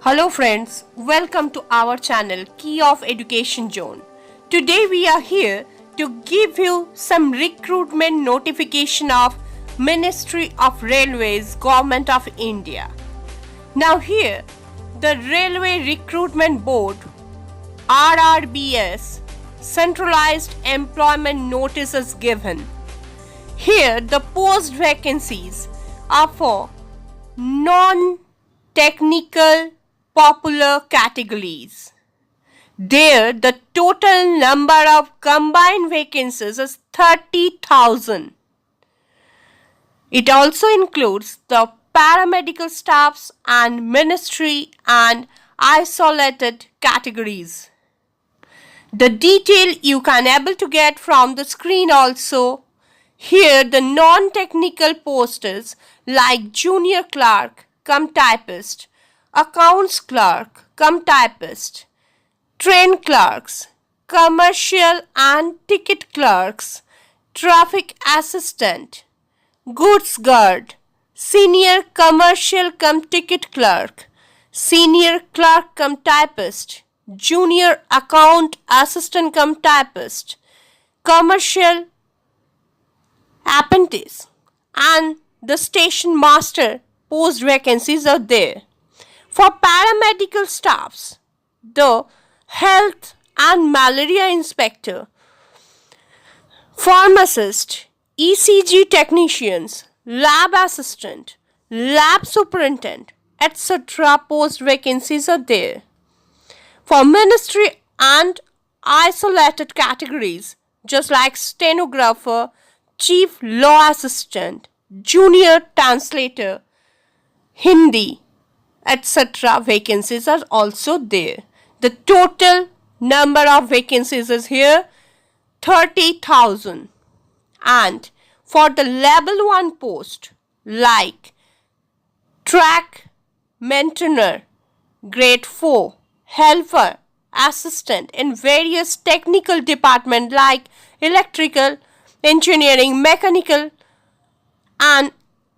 Hello friends, welcome to our channel Key of Education Zone. Today we are here to give you some recruitment notification of Ministry of Railways, Government of India. Now here, the Railway Recruitment Board RRBS centralized employment notice is given. Here the post vacancies are for non-technical popular categories. There the total number of combined vacancies is 30,000. It also includes the paramedical staffs and ministry and isolated categories. The detail you can able to get from the screen also. Here the non-technical posters like junior clerk cum typist, accounts clerk cum typist, train clerks, commercial and ticket clerks, traffic assistant, goods guard, senior commercial cum ticket clerk, senior clerk cum typist, junior account assistant cum typist, commercial apprentice, and the station master post vacancies are there. For paramedical staffs, the health and malaria inspector, pharmacist, ECG technicians, lab assistant, lab superintendent, etc. post vacancies are there. For ministry and isolated categories, just like stenographer, chief law assistant, junior translator, Hindi, etc. vacancies are also there. The total number of vacancies is here 30,000. And for the level 1 post like track maintainer, grade 4, helper, assistant in various technical departments like electrical, engineering, mechanical and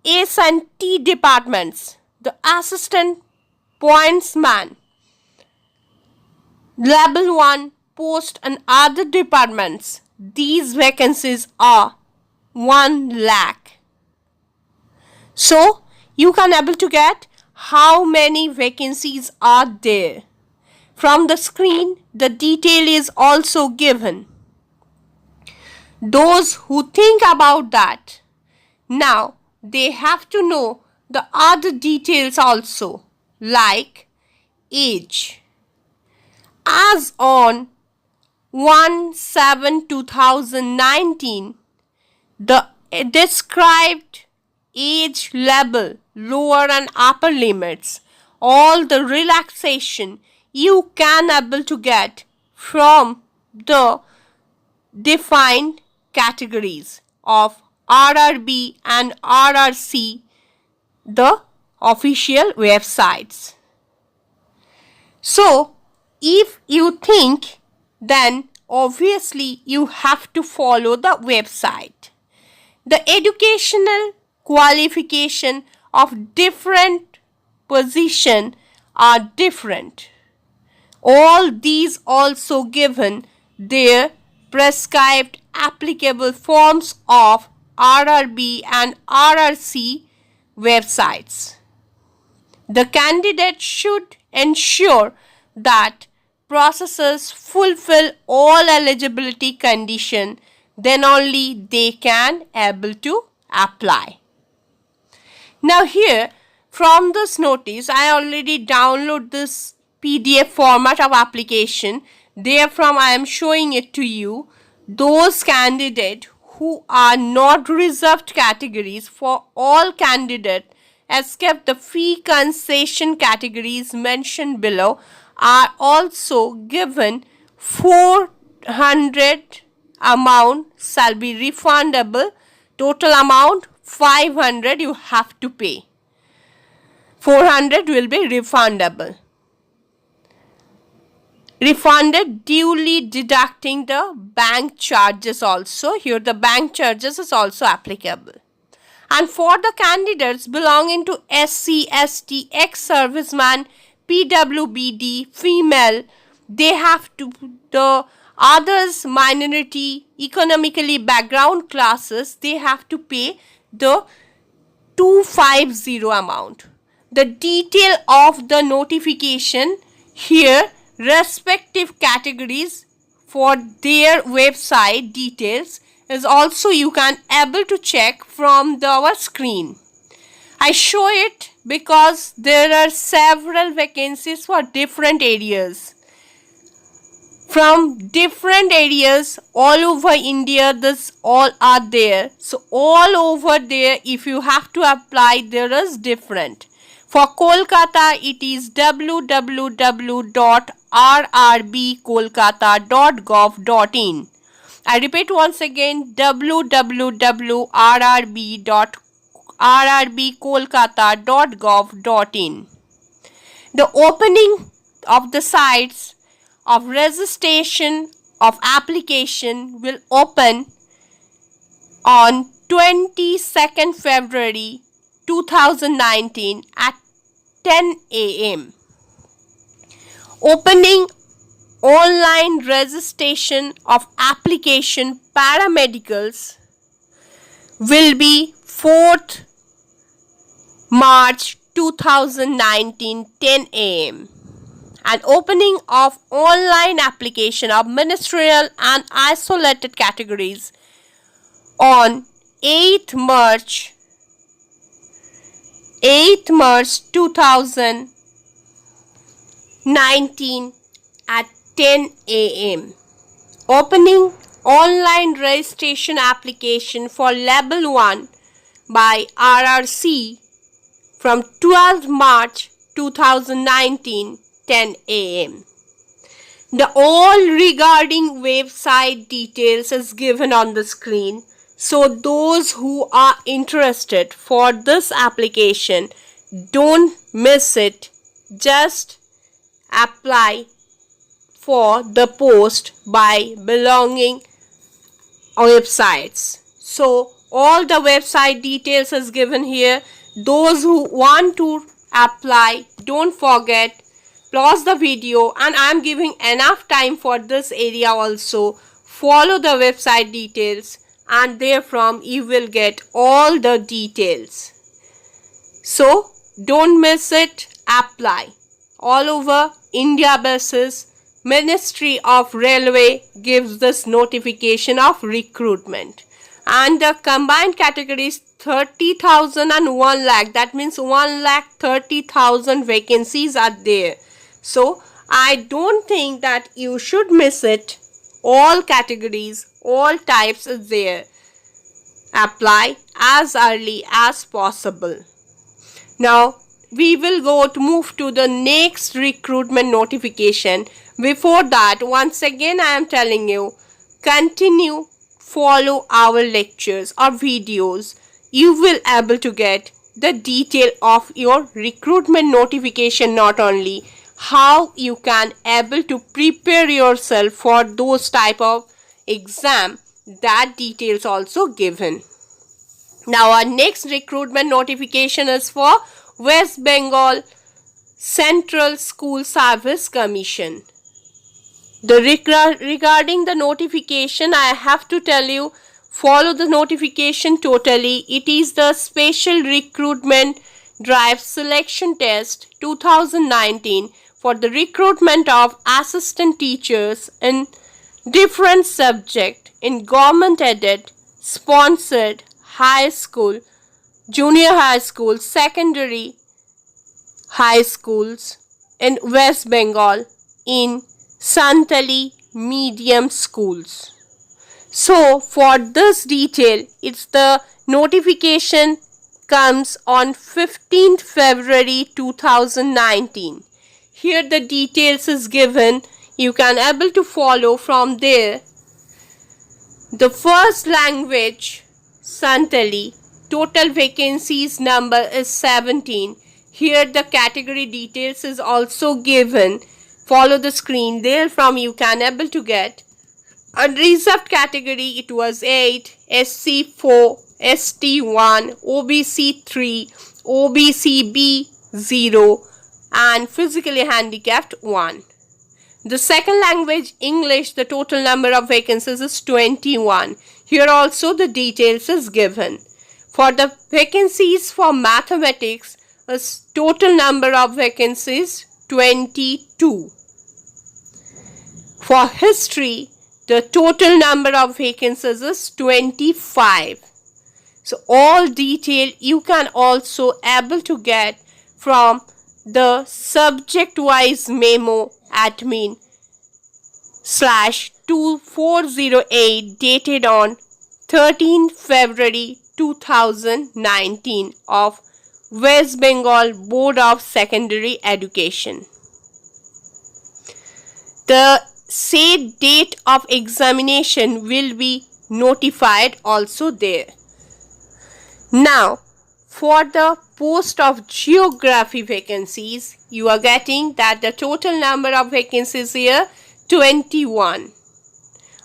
S&T departments, the assistant pointsman, level 1 post and other departments, these vacancies are 1 lakh. So you can able to get how many vacancies are there. From the screen the detail is also given. Those who think about that, now they have to know the other details also, like age. As on 1/7/2019, the described age level, lower and upper limits, all the relaxation you can able to get from the defined categories of RRB and RRC, the official websites. So if you think, then obviously you have to follow the website. The educational qualification of different position are different. All these also given their prescribed applicable forms of RRB and RRC websites. The candidate should ensure that processors fulfill all eligibility condition, then only they can able to apply. Now here from this notice I already download this PDF format of application. Therefrom I am showing it to you. Those candidates who are not reserved categories, for all candidates except the fee concession categories mentioned below are also given 400 amount shall be refundable. Total amount 500 you have to pay. 400 will be refundable. Refunded duly deducting the bank charges also. Here the bank charges is also applicable. And for the candidates belonging to SC, ST, ex-serviceman, PWBD, female, they have to, the others minority economically background classes, they have to pay the 250 amount. The detail of the notification here, respective categories for their website details is also you can able to check from our screen. I show it because there are several vacancies for different areas. From different areas all over India, this all are there. So all over there, if you have to apply, there is different. For Kolkata, it is www.rrbkolkata.gov.in. I repeat once again, www.rrbkolkata.gov.in. The opening of the sites of registration of application will open on 22nd February 2019 at 10 a.m. Opening online registration of application paramedicals will be 4th March 2019 10 a.m. and opening of online application of ministerial and isolated categories on 8th March 2019 at 10 a.m. Opening online registration application for level 1 by RRC from 12th March 2019 10 a.m. The all regarding website details is given on the screen. So those who are interested for this application, don't miss it. Just apply for the post by belonging websites. So all the website details is given here. Those who want to apply, don't forget, pause the video, and I am giving enough time for this area also. Follow the website details and therefrom you will get all the details. So don't miss it, apply. All over India basis, Ministry of Railway gives this notification of recruitment. And the combined categories 30,000 and 1 lakh. That means 1,30,000 vacancies are there. So I don't think that you should miss it. All categories, all types is there. Apply as early as possible. Now we will move to the next recruitment notification. Before that, once again I am telling you, continue follow our lectures or videos. You will able to get the detail of your recruitment notification, not only how you can able to prepare yourself for those type of exam, that details also given. Now our next recruitment notification is for West Bengal Central School Service Commission. Regarding the notification, I have to tell you, follow the notification totally. It is the Special Recruitment Drive Selection Test 2019 for the recruitment of assistant teachers in different subject in government aided, sponsored high school, junior high school, secondary high schools in West Bengal in Santali medium schools. So for this detail, it's the notification comes on 15th February 2019. Here the details is given. You can able to follow from there. The first language Santali. Total vacancies number is 17. Here the category details is also given. Follow the screen. Therefrom you can able to get unreserved category. It was 8, SC 4, ST 1, OBC 3, OBC B 0, and physically handicapped 1. The second language, English, the total number of vacancies is 21. Here also the details is given. For the vacancies for mathematics, is total number of vacancies 22. For history, the total number of vacancies is 25. So all detail you can also able to get from the subject wise memo admin /2408 dated on 13 February 2019 of West Bengal Board of Secondary Education. The said date of examination will be notified also there. Now, for the post of geography vacancies, you are getting that the total number of vacancies here 21.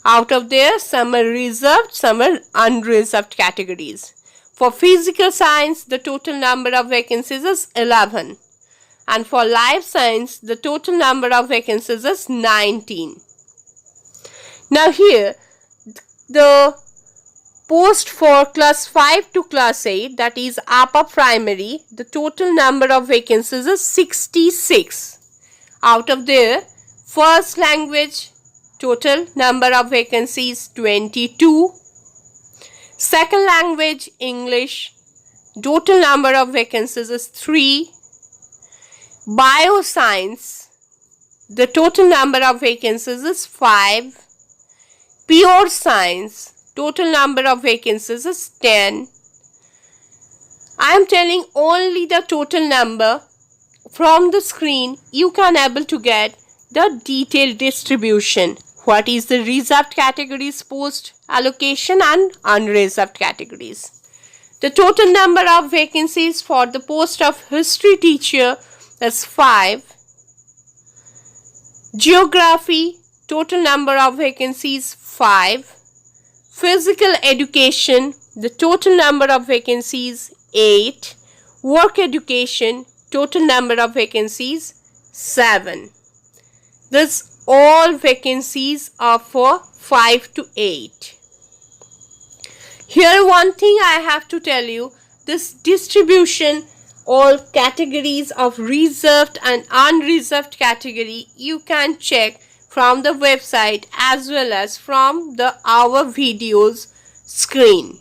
Out of there, some are reserved, some are unreserved categories. For physical science, the total number of vacancies is 11. And for life science, the total number of vacancies is 19. Now here, the post for class 5 to class 8, that is upper primary, the total number of vacancies is 66. Out of there, first language, total number of vacancies 22. Second language, English, total number of vacancies is 3. Bioscience, the total number of vacancies is 5. Pure science, total number of vacancies is 10. I am telling only the total number. From the screen, you can able to get the detailed distribution. What is the reserved categories post allocation and unreserved categories. The total number of vacancies for the post of history teacher is 5. Geography, total number of vacancies 5. Physical education, the total number of vacancies 8. Work education, total number of vacancies 7. This all vacancies are for 5 to 8. Here one thing I have to tell you, this distribution, all categories of reserved and unreserved category, you can check from the website as well as from the our videos screen.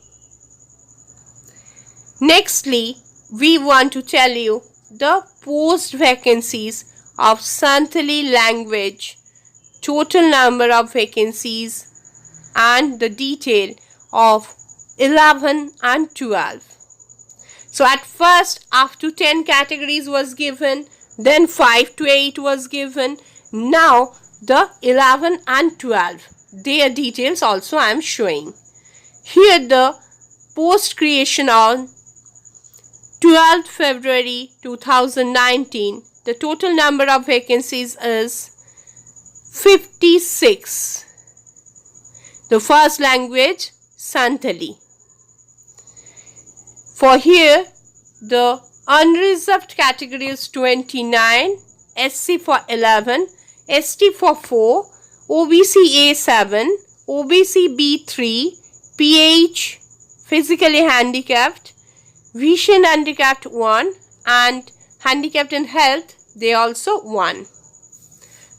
Nextly, we want to tell you the post vacancies of Santali language, total number of vacancies and the detail of 11 and 12. So at first up to 10 categories was given, then 5 to 8 was given. Now the 11 and 12, their details also I am showing. Here the post creation on 12th February 2019, the total number of vacancies is 56. The first language Santali. For here, the unreserved category is 29, SC for 11, ST for 4, OBC A7, OBC B3, PH, physically handicapped, vision handicapped 1 and handicapped in health, they also 1.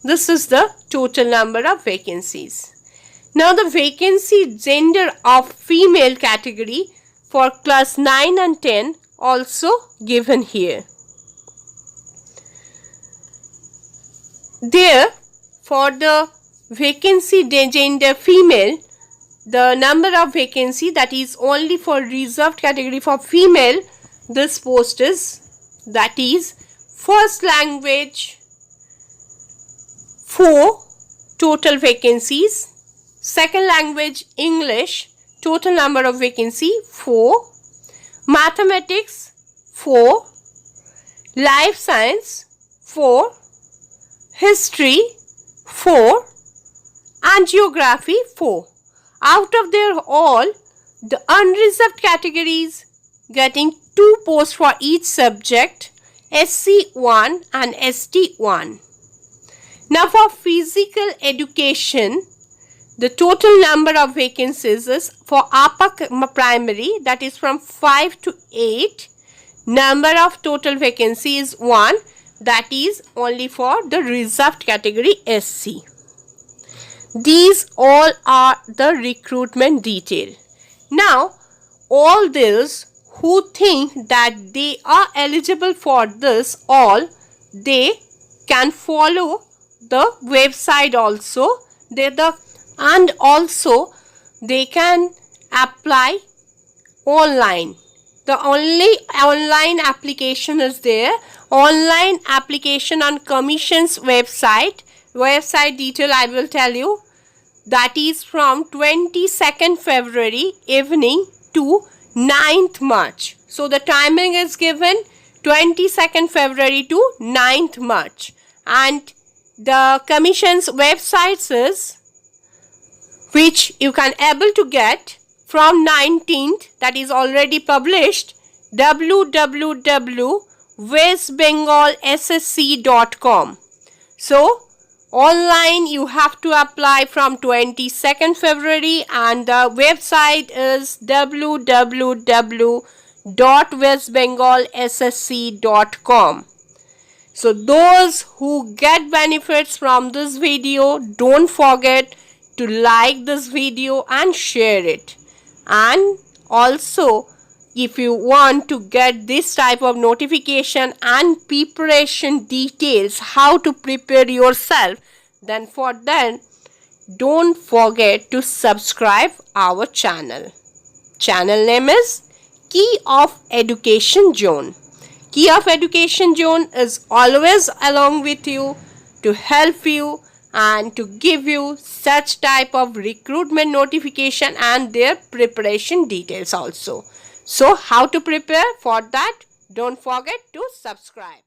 This is the total number of vacancies. Now the vacancy gender of female category for class 9 and 10 also given here. There for the vacancy gender female, the number of vacancy that is only for reserved category for female, this post is, that is first language 4 total vacancies, second language English total number of vacancy 4, mathematics 4, life science 4, history 4 and geography 4. Out of their all, the unreserved categories getting 2 posts for each subject SC1 and ST1. Now for physical education, the total number of vacancies is for upper primary, that is from 5 to 8. Number of total vacancies is 1, that is only for the reserved category SC. These all are the recruitment detail. Now, all those who think that they are eligible for this all, they can follow the website also. And also they can apply online. The only online application is there. Online application on Commission's website. Website detail I will tell you. That is from 22nd February evening to 9th March. So the timing is given 22nd February to 9th March. And the Commission's websites is, which you can able to get from 19th, that is already published, www.westbengalssc.com. So online you have to apply from 22nd February and the website is www.westbengalssc.com. So those who get benefits from this video, don't forget to like this video and share it. And also, if you want to get this type of notification and preparation details, how to prepare yourself, then for that, don't forget to subscribe our channel. Channel name is Key of Education Zone. Key of Education Zone is always along with you to help you and to give you such type of recruitment notification and their preparation details also. So how to prepare for that? Don't forget to subscribe.